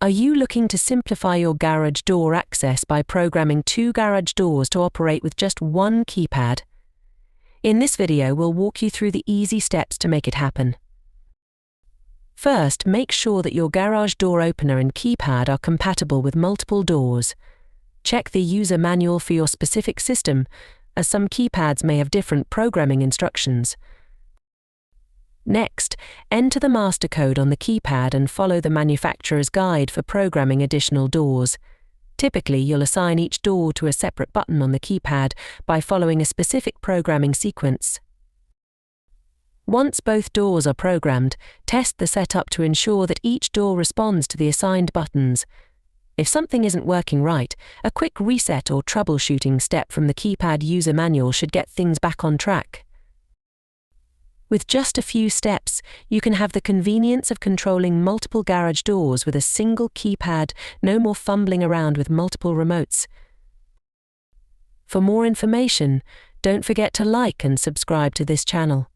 Are you looking to simplify your garage door access by programming 2 garage doors to operate with just one keypad? In this video, we'll walk you through the easy steps to make it happen. First, make sure that your garage door opener and keypad are compatible with multiple doors. Check the user manual for your specific system, as some keypads may have different programming instructions. Next, enter the master code on the keypad and follow the manufacturer's guide for programming additional doors. Typically, you'll assign each door to a separate button on the keypad by following a specific programming sequence. Once both doors are programmed, test the setup to ensure that each door responds to the assigned buttons. If something isn't working right, a quick reset or troubleshooting step from the keypad user manual should get things back on track. With just a few steps, you can have the convenience of controlling multiple garage doors with a single keypad, no more fumbling around with multiple remotes. For more information, don't forget to like and subscribe to this channel.